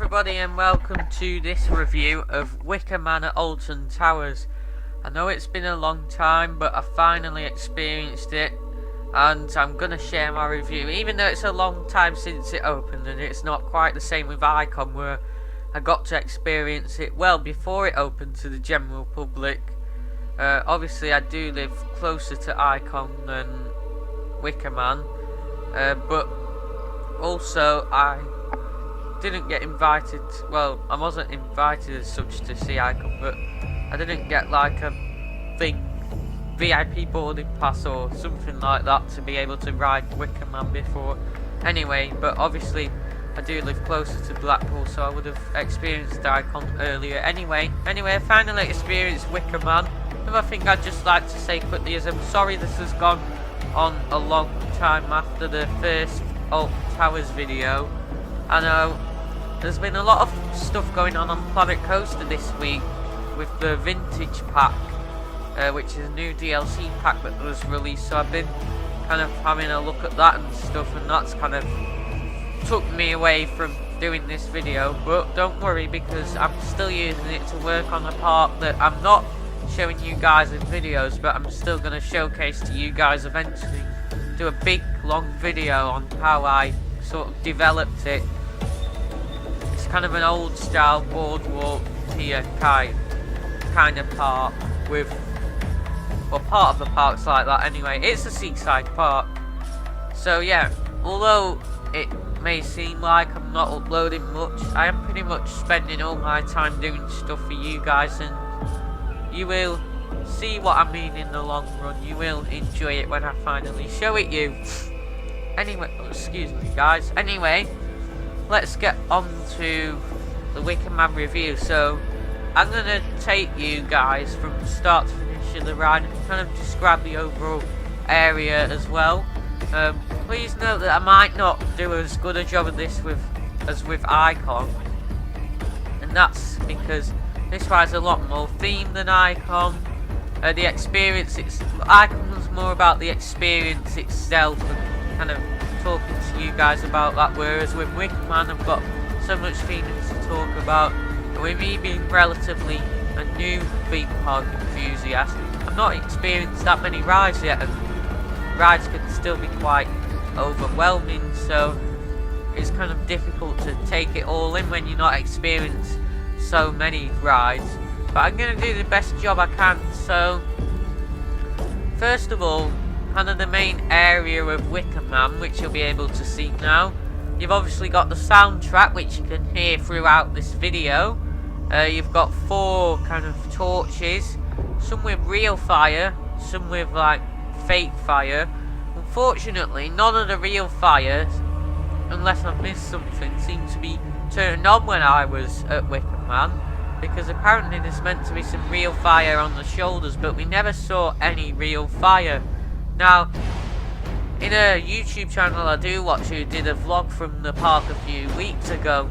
everybody and welcome to this review of Wicker Man at Alton Towers. I know it's been a long time, but I finally experienced it and I'm gonna share my review, even though it's a long time since it opened and it's not quite the same with Icon, where I got to experience it well before it opened to the general public. Obviously I do live closer to Icon than Wicker Man, but also I didn't get invited. Well, I wasn't invited as such to see Icon, but I didn't get like a big VIP boarding pass or something like that to be able to ride Wicker Man before. Anyway, but obviously I do live closer to Blackpool, so I would have experienced Icon earlier. Anyway, I finally experienced Wicker Man. Another thing I'd just like to say quickly is I'm sorry this has gone on a long time after the first Alton Towers video. I know there's been a lot of stuff going on Planet Coaster this week with the Vintage Pack, which is a new DLC pack that was released, so I've been kind of having a look at that and stuff, and that's kind of took me away from doing this video. But don't worry, because I'm still using it to work on a park that I'm not showing you guys in videos, but I'm still going to showcase to you guys eventually. Do a big long video on how I sort of developed it. It's kind of an old style boardwalk pier kind of park with, well, part of the park's like that anyway. It's a seaside park. So yeah, although it may seem like I'm not uploading much, I am pretty much spending all my time doing stuff for you guys, and you will see what I mean in the long run. You will enjoy it when I finally show it you. Anyway, excuse me guys. Anyway, let's get on to the Wicker Man review. So I'm going to take you guys from start to finish of the ride and kind of describe the overall area as well. Please note that I might not do as good a job of this as with Icon, and that's because this ride's a lot more themed than Icon. The experience, Icon's more about the experience itself and kind of talking to you guys about that, whereas with Wicker Man I've got so much theming to talk about. And with me being relatively a new theme park enthusiast, I've not experienced that many rides yet, and rides can still be quite overwhelming, so it's kind of difficult to take it all in when you're not experienced so many rides. But I'm going to do the best job I can. So first of all, kind of the main area of Wicker Man, which you'll be able to see now. You've obviously got the soundtrack, which you can hear throughout this video. You've got 4 kind of torches, some with real fire, some with like fake fire. Unfortunately, none of the real fires, unless I've missed something, seem to be turned on when I was at Wicker Man, because apparently there's meant to be some real fire on the shoulders, but we never saw any real fire. Now, in a YouTube channel I do watch, who did a vlog from the park a few weeks ago,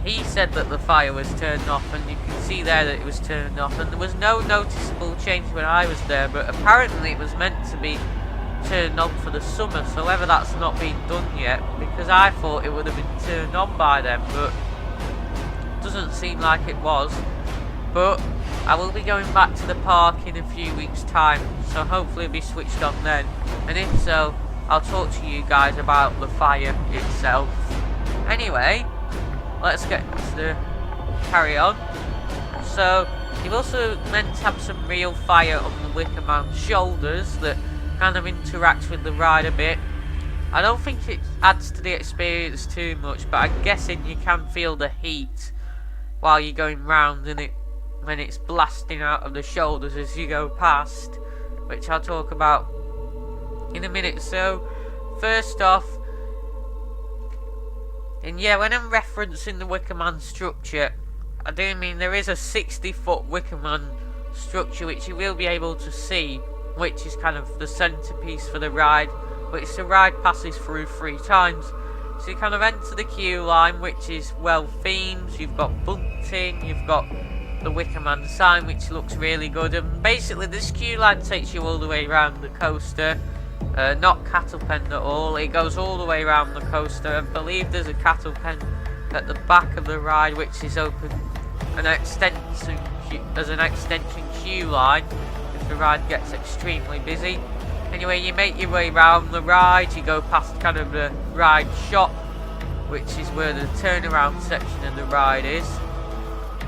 he said that the fire was turned off, and you can see there that it was turned off, and there was no noticeable change when I was there, but apparently it was meant to be turned on for the summer, so whether that's not been done yet, because I thought it would have been turned on by then, but doesn't seem like it was. But I will be going back to the park in a few weeks time, so hopefully it'll be switched on then, and if so, I'll talk to you guys about the fire itself. Anyway, let's get to carry on. So you've also meant to have some real fire on the Wicker Man shoulders that kind of interacts with the ride a bit. I don't think it adds to the experience too much, but I'm guessing you can feel the heat while you're going round, and it when it's blasting out of the shoulders as you go past, which I'll talk about in a minute. So first off, and yeah, when I'm referencing the Wicker Man structure, I do mean there is a 60-foot Wicker Man structure which you will be able to see, which is kind of the centerpiece for the ride, which the ride passes through 3 times. So you kind of enter the queue line, which is well themed. You've got bunting, you've got the Wicker Man sign, which looks really good, and basically this queue line takes you all the way around the coaster. Not cattle pen at all, it goes all the way around the coaster. I believe there's a cattle pen at the back of the ride, which is open an extension as an extension queue line if the ride gets extremely busy. Anyway, you make your way around the ride, you go past kind of the ride shop, which is where the turnaround section of the ride is,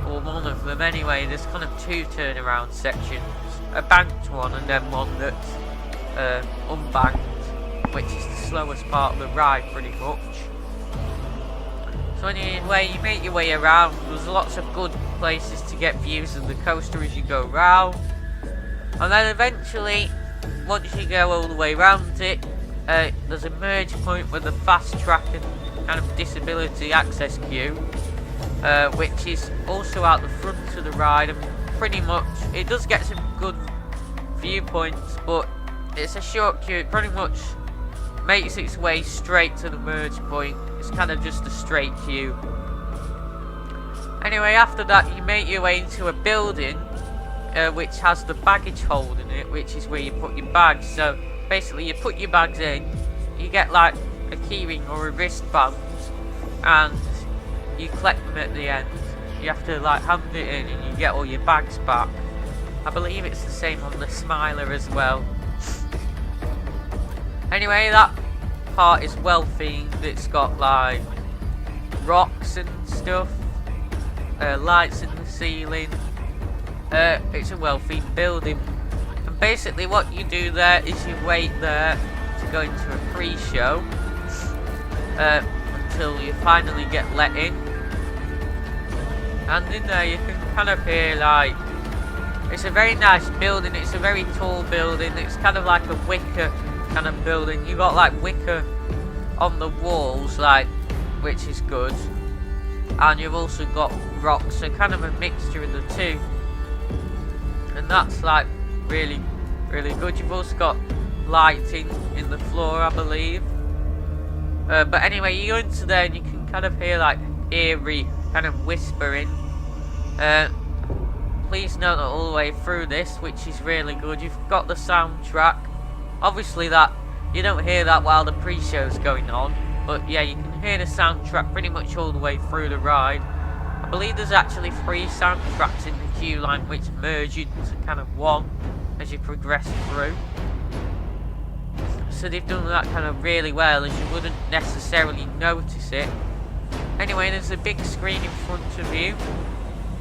or one of them anyway. There's kind of two turnaround sections, a banked one and then one that's unbanked, which is the slowest part of the ride pretty much. So anyway, you make your way around. There's lots of good places to get views of the coaster as you go around, and then eventually, once you go all the way around it, there's a merge point with a fast track and kind of disability access queue, which is also out the front of the ride, and pretty much it does get some good viewpoints, but it's a short queue. It pretty much makes its way straight to the merge point. It's kind of just a straight queue. Anyway, after that you make your way into a building which has the baggage hold in it, which is where you put your bags. So basically you put your bags in, you get like a keyring or a wristband, and you collect them at the end. You have to like hand it in and you get all your bags back. I believe it's the same on the Smiler as well. Anyway, that part is well themed. It's got like rocks and stuff, lights in the ceiling. It's a well themed building, and basically what you do there is you wait there to go into a pre-show until you finally get let in, and in there you can kind of hear like, it's a very nice building. It's a very tall building. It's kind of like a wicker kind of building. You got like wicker on the walls, like, which is good, and you've also got rocks, so kind of a mixture of the two, and that's like really good. You've also got lighting in the floor, I believe, but anyway, you go into there and you can kind of hear like eerie kind of whispering. Please note that all the way through this, which is really good, you've got the soundtrack. Obviously that you don't hear that while the pre-show's going on, but yeah, you can hear the soundtrack pretty much all the way through the ride. I believe there's actually 3 soundtracks in the queue line which merge into kind of one as you progress through. So they've done that kind of really well, as you wouldn't necessarily notice it. Anyway, there's a big screen in front of you,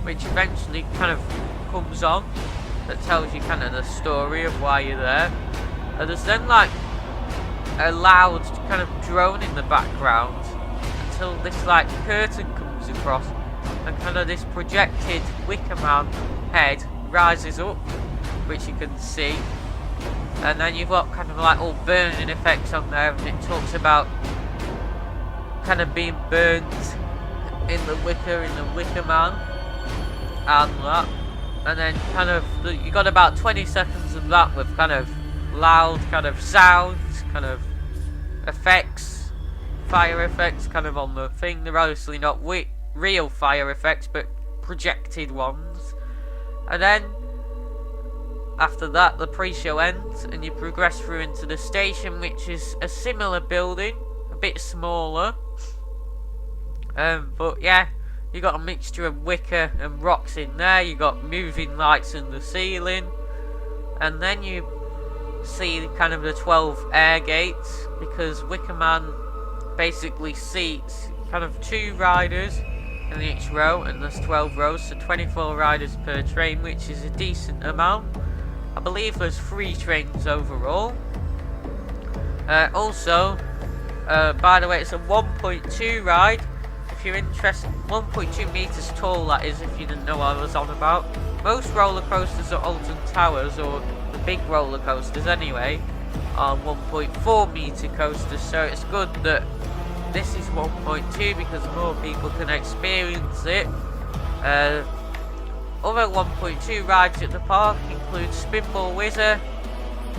which eventually kind of comes on, that tells you kind of the story of why you're there. And there's then like a loud kind of drone in the background until this like curtain comes across and kind of this projected Wicker Man head rises up, which you can see, and then you've got kind of like all burning effects on there, and it talks about kind of being burnt in the Wicker Man and that, and then kind of you got about 20 seconds of that with kind of loud kind of sounds, kind of effects, fire effects kind of on the thing. They're obviously not real fire effects, but projected ones. And then after that the pre-show ends and you progress through into the station, which is a similar building, a bit smaller, but yeah, you got a mixture of wicker and rocks in there. You got moving lights in the ceiling, and then you see kind of the 12 air gates, because Wicker Man basically seats kind of 2 riders in each row, and there's 12 rows, so 24 riders per train, which is a decent amount. I believe there's 3 trains overall. Also, by the way, it's a 1.2 ride. If you're interested, 1.2 meters tall, that is, if you didn't know what I was on about. Most roller coasters at Alton Towers, or the big roller coasters anyway, are 1.4 meter coasters, so it's good that this is 1.2 because more people can experience it. Other 1.2 rides at the park include Spinball Whizzer,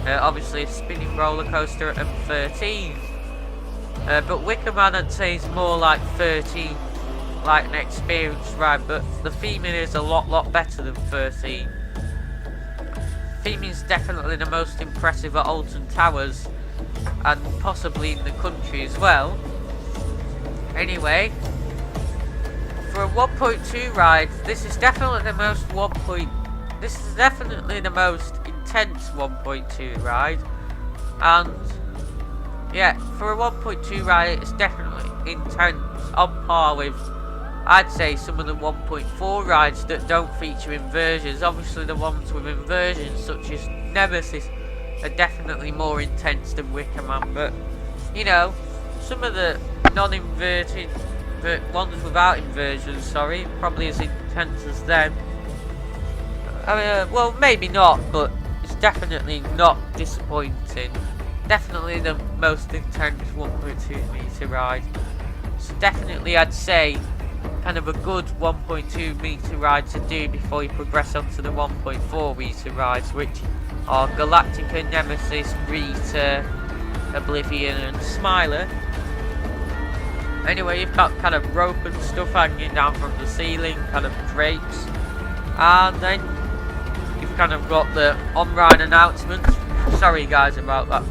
obviously a spinning roller coaster at M13. But Wicker Man, I'd say, is more like 13, like an experienced ride, but the theming is a lot better than 13. Theming is definitely the most impressive at Alton Towers, and possibly in the country as well. Anyway, for a 1.2 ride, this is definitely the most intense 1.2 ride. And yeah, for a 1.2 ride, it's definitely intense, on par with, I'd say, some of the 1.4 rides that don't feature inversions. Obviously the ones with inversions, such as Nemesis, are definitely more intense than Wicker Man, but you know, some of the non-inverted ones without inversions, sorry, probably as intense as them. I mean, well, maybe not, but it's definitely not disappointing. Definitely the most intense 1.2 meter ride. So definitely, I'd say, kind of a good 1.2 meter ride to do before you progress onto the 1.4 meter rides, which are Galactica, Nemesis, Rita, Oblivion, and Smiler. Anyway, you've got kind of rope and stuff hanging down from the ceiling, kind of drapes, and then you've kind of got the on-ride announcements. Sorry guys about that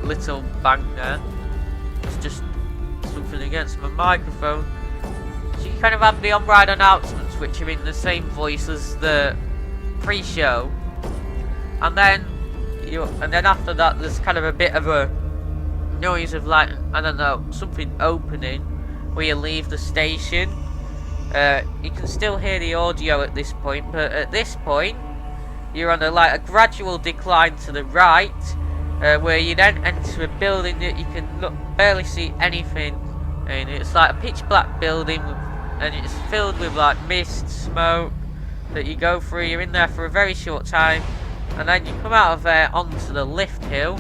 little bang there, it's just something against my microphone. So you kind of have the on-ride announcements, which are in the same voice as the pre-show, and then after that there's kind of a bit of a noise of, like, I don't know, something opening where you leave the station. You can still hear the audio at this point, but at this point you're on a gradual decline to the right, where you then enter a building that you can barely see anything, and it's like a pitch black building, and it's filled with like mist, smoke that you go through. You're in there for a very short time, and then you come out of there onto the lift hill,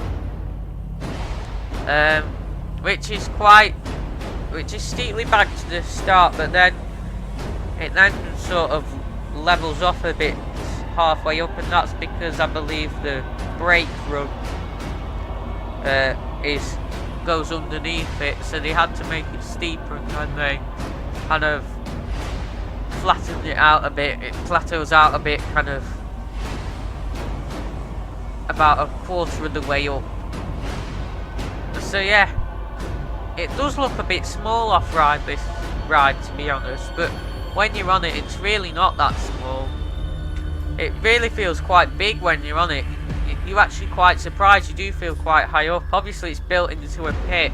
which is steeply back to the start, but then it then sort of levels off a bit halfway up, and that's because I believe the brake run goes underneath it, so they had to make it steeper, and then they kind of flattened it out a bit. It plateaus out a bit, kind of about a quarter of the way up. So yeah, it does look a bit small off-ride, this ride, to be honest, but when you're on it, it's really not that small. It really feels quite big when you're on it. You're actually quite surprised. You do feel quite high up. Obviously it's built into a pit,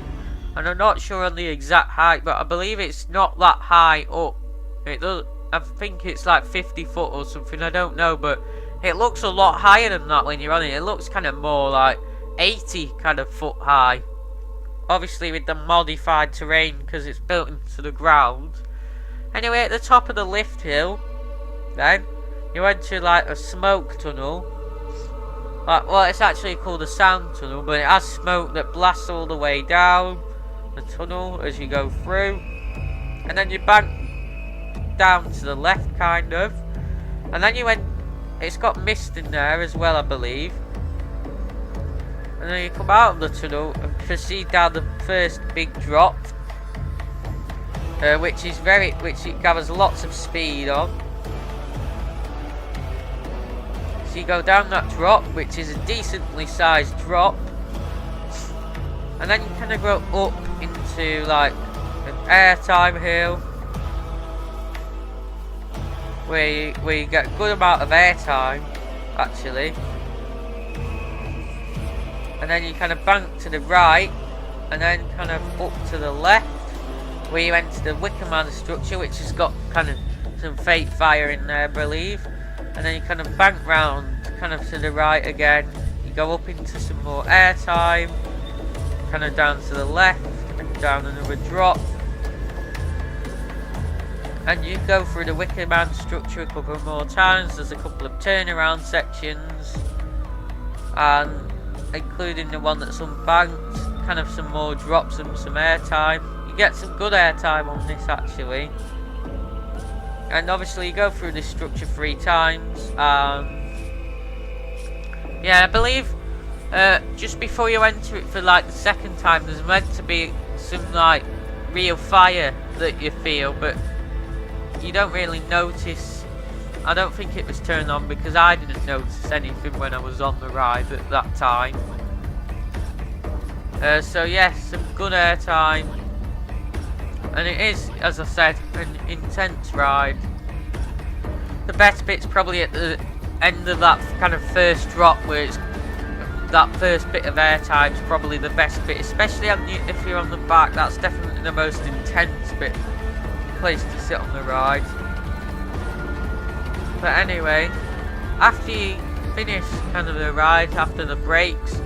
and I'm not sure on the exact height, but I believe it's not that high up. I think it's like 50 foot or something, I don't know, but it looks a lot higher than that when you're on it. It looks kind of more like 80 kind of foot high. Obviously with the modified terrain, because it's built into the ground. Anyway, at the top of the lift hill, then you enter like a smoke tunnel. Well, it's actually called a sound tunnel, but it has smoke that blasts all the way down the tunnel as you go through, and then you bank down to the left, kind of, and then it's got mist in there as well, I believe. And then you come out of the tunnel and proceed down the first big drop, which it gathers lots of speed on. So you go down that drop, which is a decently sized drop, and then you kind of go up into like an airtime hill, where you get a good amount of airtime, actually. And then you kind of bank to the right, and then kind of up to the left, where you enter the Wicker Man structure, which has got kind of some fake fire in there, I believe. And then you kind of bank round, kind of to the right again. You go up into some more airtime, kind of down to the left, and down another drop. And you go through the Wicker Man structure a couple more times. There's a couple of turnaround sections, and including the one that's unbanked, kind of some more drops and some airtime. You get some good airtime on this, actually. And obviously you go through this structure 3 times. Yeah, I believe just before you enter it for like the second time, there's meant to be some like real fire that you feel, but you don't really notice. I don't think it was turned on, because I didn't notice anything when I was on the ride at that time. So yes, some good airtime. and it is, as I said, an intense ride. The best bit's probably at the end of that kind of first drop, where it's that first bit of airtime is probably the best bit, especially if you're on the back. That's definitely the most intense place to sit on the ride. But anyway, after you finish kind of the ride, after the breaks,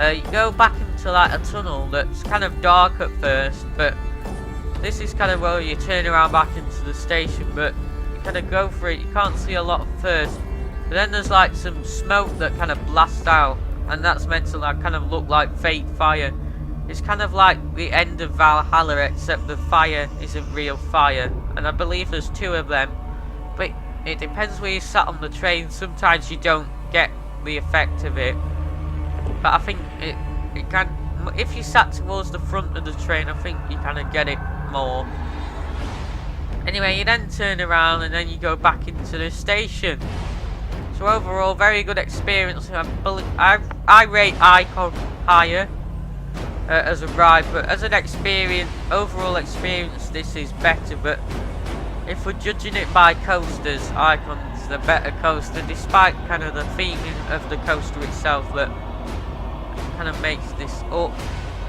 you go back into like a tunnel that's kind of dark at first, but this is kind of where you turn around back into the station, but you kind of go for it. You can't see a lot at first, but then there's like some smoke that kind of blasts out, and that's meant to like kind of look like fake fire. It's kind of like the end of Valhalla, except the fire isn't real fire, and I believe there's 2 of them, but it depends where you sat on the train. Sometimes you don't get the effect of it, but I think it can, if you sat towards the front of the train, I think you kind of get it more. Anyway, you then turn around and then you go back into the station. So overall, very good experience. I rate Icon higher as a ride, but as an overall experience, this is better. But if we're judging it by coasters, Icon's the better coaster, despite kind of the theming of the coaster itself that kind of makes this up.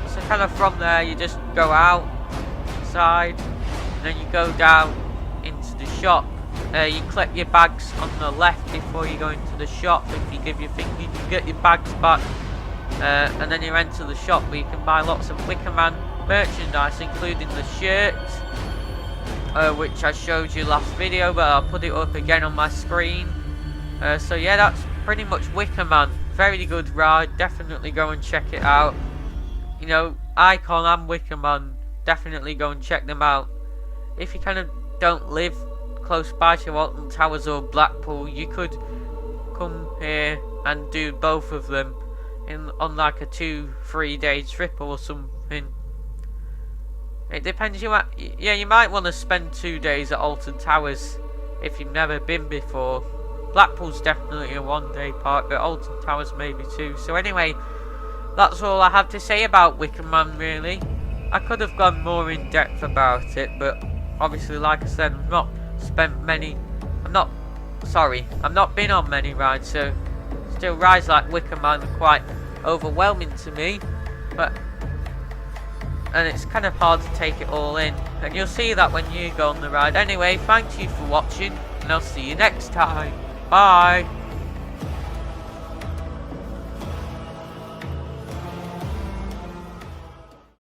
So kind of from there, you just go outside, and then you go down into the shop. You collect your bags on the left before you go into the shop. If you give your finger, you can get your bags back, and then you enter the shop where you can buy lots of Wicker Man merchandise, including the shirt, which I showed you last video, but I'll put it up again on my screen. So yeah, that's pretty much Wicker Man. Very good ride, definitely go and check it out. You know, Icon and Wicker Man, definitely go and check them out. If you kind of don't live close by to Alton Towers or Blackpool, you could come here and do both of them on like a 2-3 day trip or something. It depends. You might want to spend 2 days at Alton Towers if you've never been before. Blackpool's definitely a 1-day park, but Alton Towers maybe 2. So anyway, that's all I have to say about Wicker Man, really. I could have gone more in depth about it, but obviously, like I said, I've not been on many rides, so still rides like Wicker Man are quite overwhelming to me, and it's kind of hard to take it all in, and you'll see that when you go on the ride. Anyway, thank you for watching, and I'll see you next time. Bye.